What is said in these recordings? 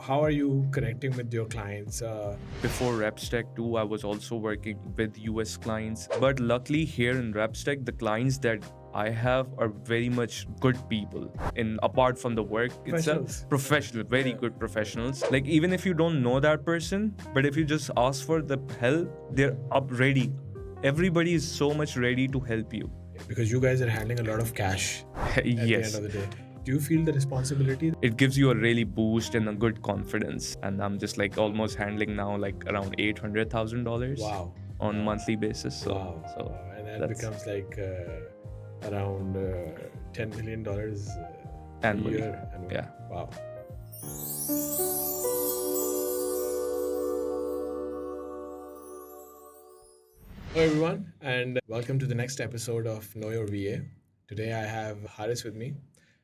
How are you connecting with your clients? Before RepStack too, I was also working with US clients. But luckily here in RepStack, the clients that I have are very much good people. And apart from the work Professionals. itself, professional, very good professionals. Like even if you don't know that person, but if you just ask for the help, they're up ready. Everybody is so much ready to help you. Because you guys are handling a lot of cash at the end Yes. of the day. Do you feel the responsibility? It gives you a really boost and a good confidence. And I'm just like almost handling now like around $800,000 Wow. on monthly basis. So, Wow. so And that that's becomes like around $10 million a annually. year. Annually. Yeah. Wow. Hello everyone, and welcome to the next episode of Know Your VA. Today I have Haris with me.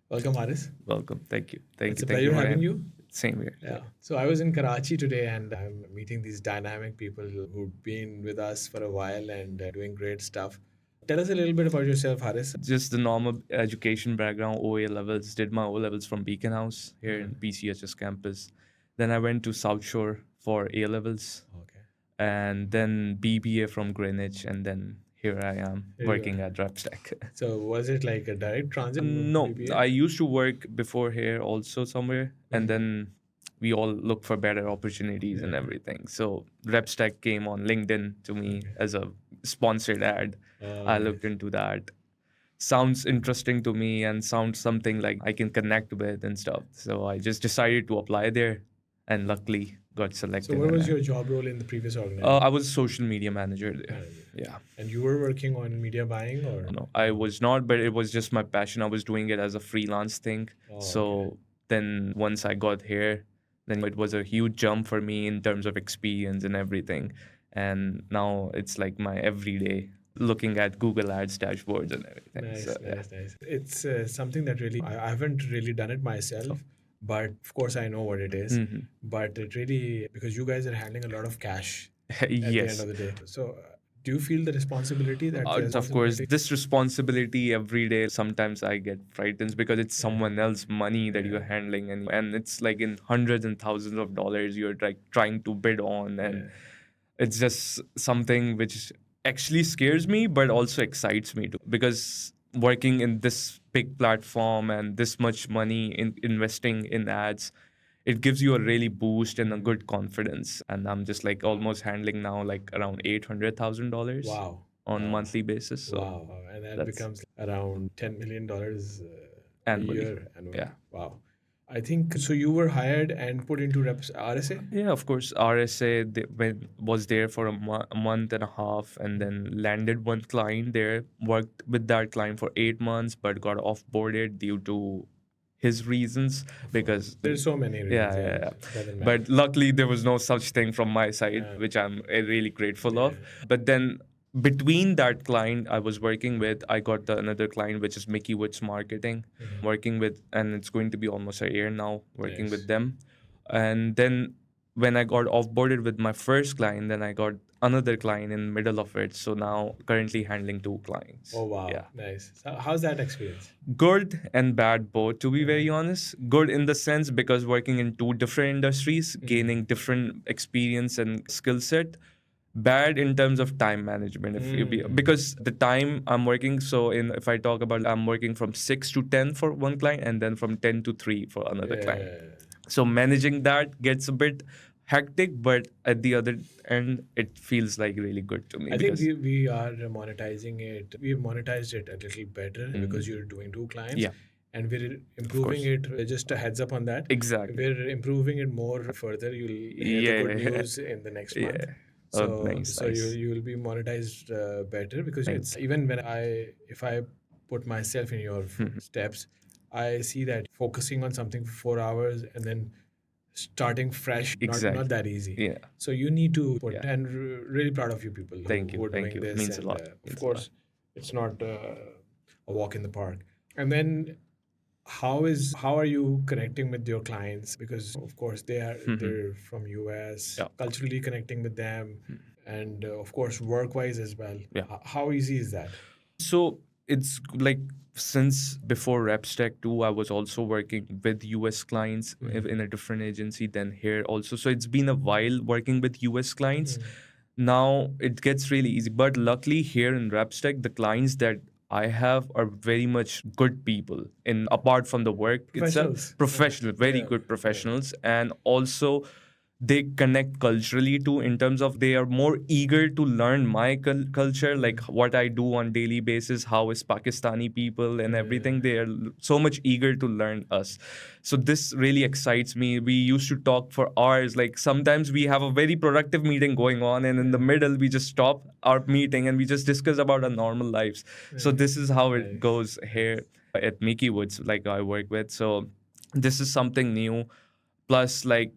Welcome, Haris. Welcome. Thank you. Thank It's you. a Thank pleasure you for having having you. Same here. Yeah. So I was in Karachi today and I'm meeting these dynamic people who've been with us for a while and doing great stuff. Tell us a little bit about yourself, Haris. Just the normal education background, OA levels. Did my O levels from Beacon House here in PCHS campus. Then I went to South Shore for A levels, Okay. and then BBA from Greenwich, and then here I am Here you working are. at RepStack. So was it like a direct transit? No, BBA? I used to work before here also somewhere, and then we all look for better opportunities and everything. So RepStack came on LinkedIn to me as a sponsored ad. I looked into that. Sounds interesting to me and sounds something like I can connect with and stuff. So I just decided to apply there, and luckily got selected. So what and was I- your job role in the previous organization? I was social media manager there. Yeah. And you were working on media buying or? No, I was not, but it was just my passion. I was doing it as a freelance thing. So then once I got here, then it was a huge jump for me in terms of experience and everything. And now it's like my everyday looking at Google Ads dashboards and everything. Nice, So, yeah. nice. It's something that really, I haven't really done it myself, but of course I know what it is. But it really, because you guys are handling a lot of cash at the end Yes. of the day. So do you feel the responsibility that there's Of course, responsibility? this responsibility every day, sometimes I get frightened because it's someone else's money that you're handling, and it's like in hundreds and thousands of dollars you're like trying to bid on, and it's just something which actually scares me but also excites me too, because working in this big platform and this much money in investing in ads, it gives you a really boost and a good confidence. And I'm just like almost handling now like around $800,000 Wow. on monthly basis. So Wow. And that that's becomes around $10 million a annually. year. Annually. Yeah. Wow. I think so. You were hired and put into RSA? Yeah, of course. RSA was there for a month and a half, and then landed one client there. Worked with that client for 8 months, but got offboarded due to his reasons, because There's so many reasons. yeah. Doesn't matter. But luckily, there was no such thing from my side, which I'm really grateful of. But then between that client I was working with, I got another client, which is Mickey Woods Marketing, working with, and it's going to be almost a year now working with them. And then when I got offboarded with my first client, then I got another client in middle of it. So now currently handling 2 clients. Oh, wow. Yeah. Nice. So how's that experience? Good and bad both, to be very honest. Good in the sense because working in 2 different industries, gaining different experience and skill set. Bad in terms of time management, if you be, because the time I'm working, so if I talk about, I'm working from 6 to 10 for one client, and then from 10 to 3 for another client. So managing that gets a bit hectic, but at the other end it feels like really good to me. I think we are monetizing it. We've monetized it a little better because you're doing 2 clients. Yeah. And we're improving it. Just a heads up on that. Exactly. We're improving it more further. You'll hear the good news in the next month. So, nice. you will be monetized better, because it's even when if I put myself in your steps, I see that focusing on something for 4 hours and then starting fresh, not that easy. Yeah. So you need to put, and really proud of you people who Thank you. are doing this. Means a and, lot. Of course, it's not a walk in the park. And then how are you connecting with your clients? Because of course they're from US, culturally connecting with them, and of course work-wise as well. Yeah. How easy is that? So it's like since before RepStack too, I was also working with US clients in a different agency than here also. So it's been a while working with US clients. Now it gets really easy. But luckily here in RepStack, the clients that I have are very much good people in apart from the work itself. Professionals. Professional, very Yeah. good professionals. And also they connect culturally too, in terms of they are more eager to learn my culture, like what I do on daily basis, how is Pakistani people and everything. They are so much eager to learn us. So this really excites me. We used to talk for hours. Like sometimes we have a very productive meeting going on, and in the middle we just stop our meeting and we just discuss about our normal lives. So this is how it goes here at Mickey Woods, like I work with. So this is something new. Plus, like,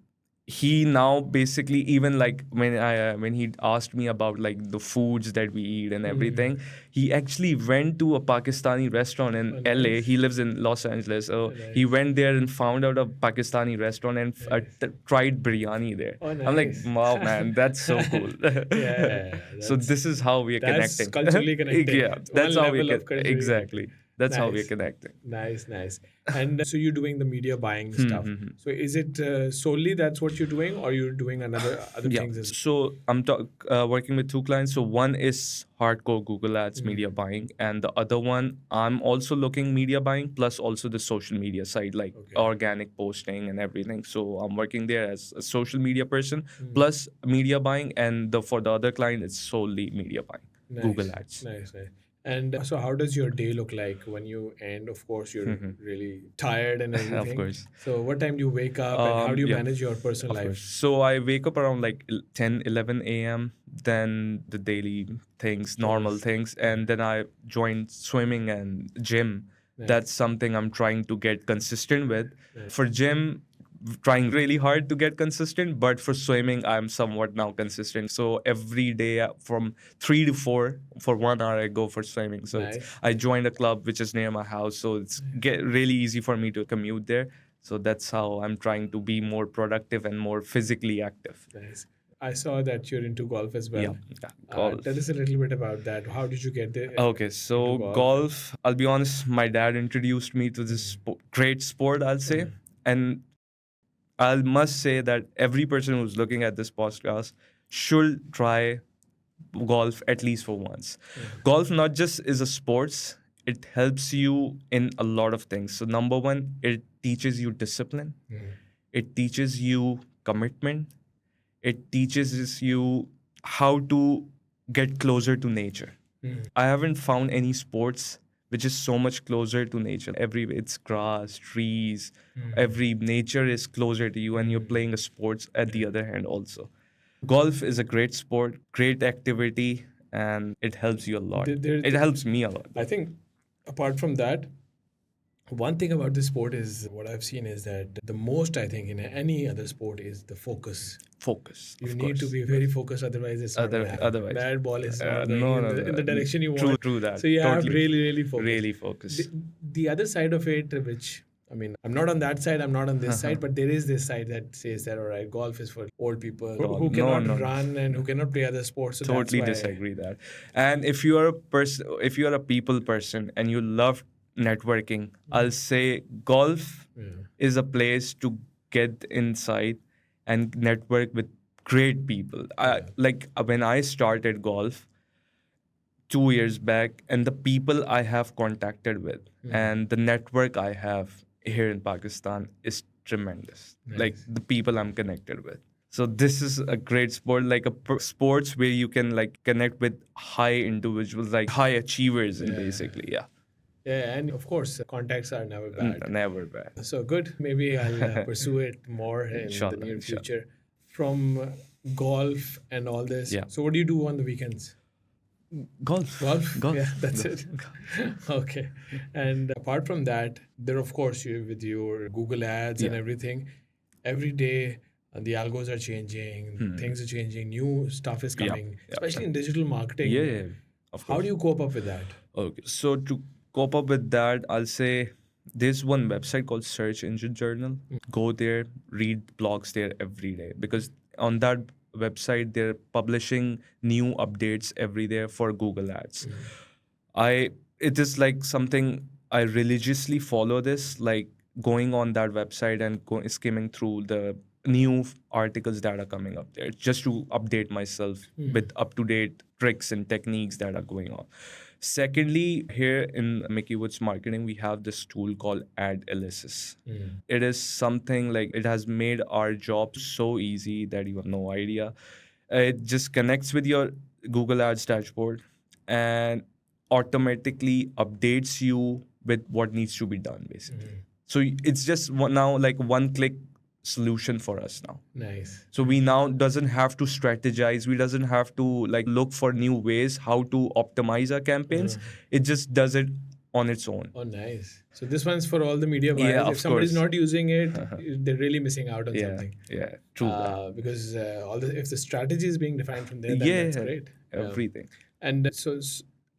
he now basically, even like when he asked me about like the foods that we eat and everything, he actually went to a Pakistani restaurant in LA. He lives in Los Angeles, so he went there and found out a Pakistani restaurant and tried biryani there. I'm like, wow, man, that's so cool. So this is how we are That's connecting. culturally connecting. Yeah, It's that's one how we level of culturally exactly. connecting. That's how we are Nice. connecting. Nice. And so you're doing the media buying stuff. So is it solely that's what you're doing, or you're doing other Yeah. things as So I'm working with two clients. So one is hardcore Google Ads media buying, and the other one I'm also looking media buying plus also the social media side, like organic posting and everything. So I'm working there as a social media person plus media buying, and for the other client it's solely media buying, Google Ads. Nice. And so how does your day look like when you end? Of course, you're really tired and everything. Of course. So what time do you wake up and how do you Yeah. manage your personal Of life? course. So I wake up around like 10, 11 a.m. Then the daily things, normal things. And then I join swimming and gym. That's something I'm trying to get consistent with. For gym, trying really hard to get consistent. But for swimming, I'm somewhat now consistent. So every day from 3 to 4 for 1 hour, I go for swimming. So I joined a club which is near my house. So it's really easy for me to commute there. So that's how I'm trying to be more productive and more physically active. Nice. I saw that you're into golf as well. Yeah, golf. Tell us a little bit about that. How did you get there? Okay, so into golf, I'll be honest, my dad introduced me to this great sport, I'll say. And I must say that every person who's looking at this podcast should try golf at least for once. Golf not just is a sports, it helps you in a lot of things. So number one, it teaches you discipline. It teaches you commitment. It teaches you how to get closer to nature. I haven't found any sports which is so much closer to nature. It's grass, trees, every nature is closer to you, and you're playing a sports at the other hand also. Golf is a great sport, great activity, and it helps you a lot. It helps me a lot. I think apart from that, one thing about this sport is what I've seen is that the most I think in any other sport is the focus. Focus. You need to be very focused, otherwise it's not gonna happen. Otherwise, that ball is not going in the direction you True, want. true that. So you have to Totally. really focus. Really focus. The other side of it, which I mean, I'm not on that side, I'm not on this side, but there is this side that says that all right, golf is for old people who cannot run and who cannot play other sports. So Totally that's why disagree that. And if you are a people person and you love networking, I'll say golf is a place to get inside and network with great people. Like when I started golf 2 years back, and the people I have contacted with and the network I have here in Pakistan is tremendous. Like the people I'm connected with. So this is a great sport, like a sports where you can like connect with high individuals, like high achievers, basically. Yeah, and of course, contacts are never bad. never bad. So good. Maybe I'll pursue it more in the near future. From golf and all this. Yeah. So what do you do on the weekends? Golf. Yeah, that's it. Okay. And apart from that, there of course you with your Google ads and everything. Every day the algos are changing, things are changing, new stuff is coming, especially in digital marketing. Yeah. How do you cope up with that? Okay. So to cope up with that, I'll say there's one website called Search Engine Journal. Go there, read blogs there every day, because on that website they're publishing new updates every day for Google Ads. I it is like something I religiously follow this, like going on that website and skimming through the new articles that are coming up there just to update myself with up-to-date tricks and techniques that are going on. Secondly, here in Mickey Woods Marketing, we have this tool called Ad Elysis. It is something like it has made our job so easy that you have no idea. It just connects with your Google Ads dashboard and automatically updates you with what needs to be done, basically. So it's just now like one click solution for us now. Nice. So we now doesn't have to strategize. We doesn't have to like look for new ways how to optimize our campaigns. It just does it on its own. Oh, nice. So this one's for all the media buyers. Yeah, if of somebody's course. not using it, they're really missing out on something. Yeah, true. Because if the strategy is being defined from there, then that's great. Everything. And so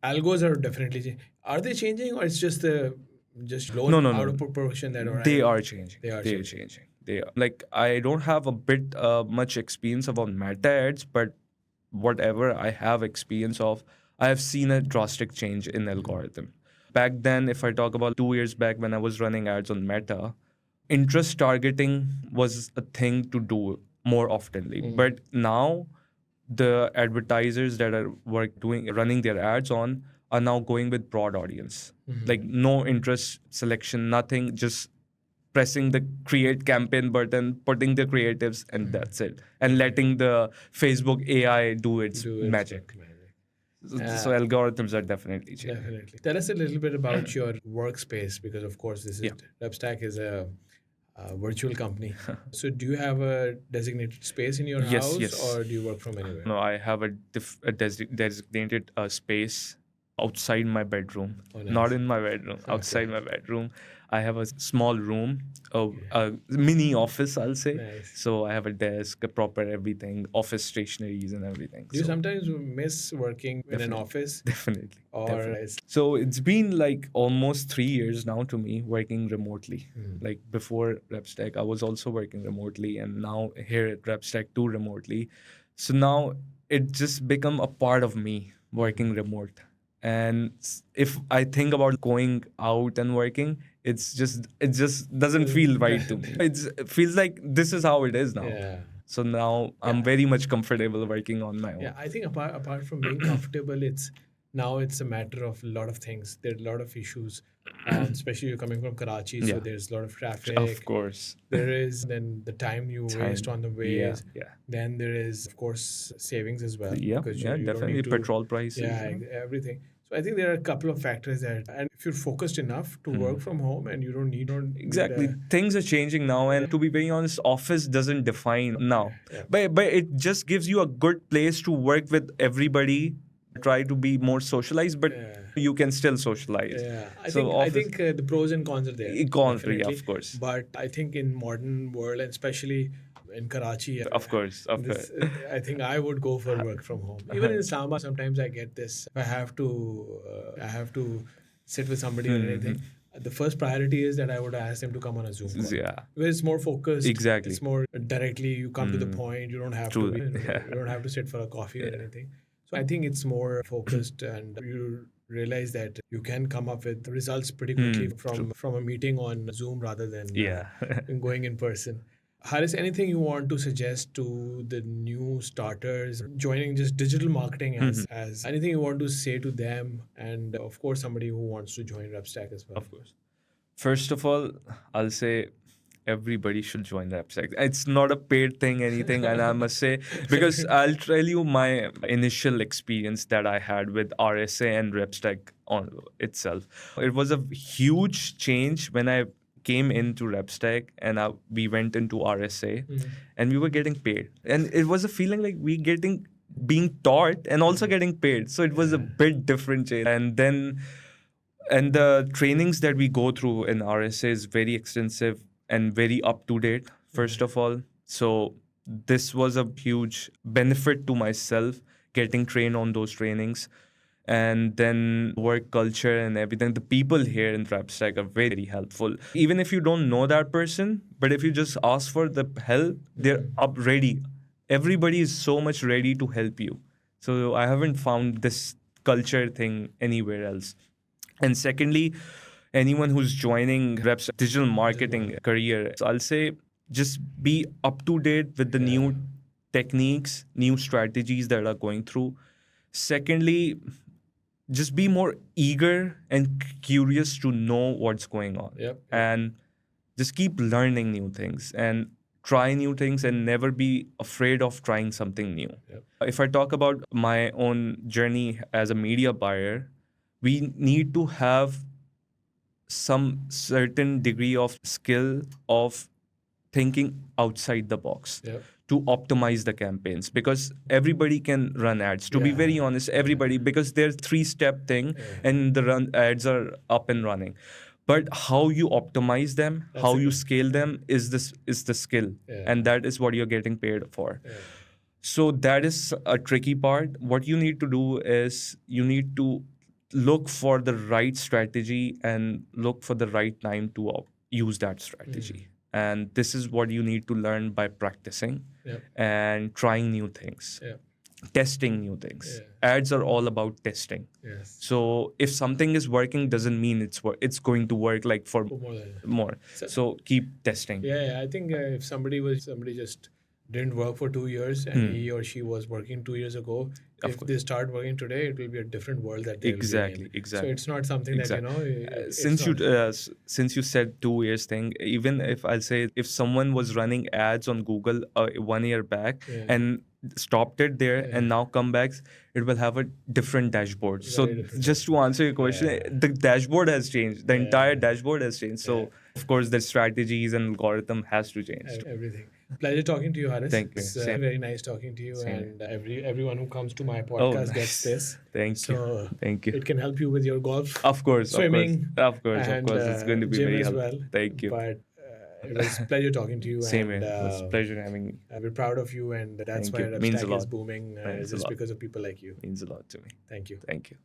algos are definitely changing. Are they changing, or it's just blown No. out of proportion? They are changing. They are changing. They are. Like, I don't have a bit much experience about meta ads, but whatever I have experience of, I have seen a drastic change in algorithm. Back then, if I talk about 2 years back when I was running ads on Meta, interest targeting was a thing to do more oftenly. But now the advertisers that are running their ads on are now going with broad audience. Like no interest selection, nothing, just pressing the create campaign button, putting the creatives, and that's it. And letting the Facebook AI do its magic. So algorithms are definitely changing. Definitely. Tell us a little bit about your workspace, because of course this is RepStack is a virtual company. So do you have a designated space in your house, or do you work from anywhere? No, I have a designated space outside my bedroom. Nice. Not in my bedroom, outside my bedroom. I have a small room, a mini office, I'll say. Nice. So I have a desk, a proper everything, office stationaries and everything. Do you sometimes miss working in an office? Definitely. Or So it's been like almost 3 years now to me working remotely. Like before RepStack, I was also working remotely, and now here at RepStack too remotely. So now it just become a part of me working remote. And if I think about going out and working, it just doesn't feel right to me. It feels like this is how it is now. Yeah. So now I'm very much comfortable working on my own. Yeah, I think apart from being comfortable, it's a matter of a lot of things. There are a lot of issues, especially you're coming from Karachi, so there's a lot of traffic. Of course. There is then the time you waste on the ways. Yeah. Then there is, of course, savings as well. Yeah, because you don't definitely. need to- Petrol prices. Yeah, everything. So I think there are a couple of factors there. And if you're focused enough to work from home and you don't need Exactly. Things are changing now, and to be very honest, office doesn't define now. But it just gives you a good place to work with everybody, try to be more socialized, but you can still socialize. Yeah, I think the pros and cons are there. Definitely, of course. But I think in modern world, and especially in Karachi, Of course. I think I would go for work from home. Even in Islamabad, sometimes I get this. If I have to sit with somebody or anything, the first priority is that I would ask them to come on a Zoom call. Yeah. Because it's more focused. Exactly. It's more directly. You come to the point. You don't have you don't have to sit for a coffee or anything. So I think it's more focused, and you realize that you can come up with results pretty quickly from a meeting on Zoom rather than going in person. Haris, anything you want to suggest to the new starters joining just digital marketing as anything you want to say to them, and of course somebody who wants to join RepStack as well? Of course. First of all, I'll say everybody should join RepStack. It's not a paid thing, anything, and I must say, because I'll tell you my initial experience that I had with RSA and RepStack on itself. It was a huge change when I came into RepStack and we went into RSA and we were getting paid. And it was a feeling like being taught and also getting paid. So it was a bit different change. And the trainings that we go through in RSA is very extensive and very up to date, first of all. So this was a huge benefit to myself, getting trained on those trainings. And then work culture and everything. The people here in RepStack are very helpful. Even if you don't know that person, but if you just ask for the help, they're up ready. Everybody is so much ready to help you. So I haven't found this culture thing anywhere else. And secondly, anyone who's joining Rep's digital marketing career, so I'll say just be up to date with the new techniques, new strategies that are going through. Secondly, just be more eager and curious to know what's going on. And just keep learning new things and try new things and never be afraid of trying something new. If I talk about my own journey as a media buyer, we need to have some certain degree of skill of thinking outside the box to optimize the campaigns, because everybody can run ads. To be very honest, everybody, because they're 3-step thing and the run ads are up and running. But how you optimize them, how you scale them is the skill, and that is what you're getting paid for. So that is a tricky part. What you need to do is you need to look for the right strategy and look for the right time to use that strategy. And this is what you need to learn by practicing and trying new things, testing new things. Ads are all about testing. So if something is working, doesn't mean it's going to work like for more. So keep testing. I think if somebody just didn't work for 2 years and he or she was working 2 years ago, if they start working today, it will be a different world that they will be in. So it's not something that, since you said 2 years thing, even if I'll say if someone was running ads on Google 1 year back and stopped it there and now come back, it will have a different dashboard. So just to answer your question, the dashboard has changed. The entire dashboard has changed. So of course the strategies and algorithm has to change. Everything. Pleasure talking to you, Haris. Thank you. It's very nice talking to you. And everyone who comes to my podcast gets this. Thank you. Thank you. It can help you with your golf, of course, swimming, of course. It's going to be gym very as helpful. well. Thank you. But it was a pleasure talking to you. Same and, here. It was a pleasure having me. We're proud of you, and that's why RepStack is booming. Just because of people like you. Means a lot to me. Thank you. Thank you.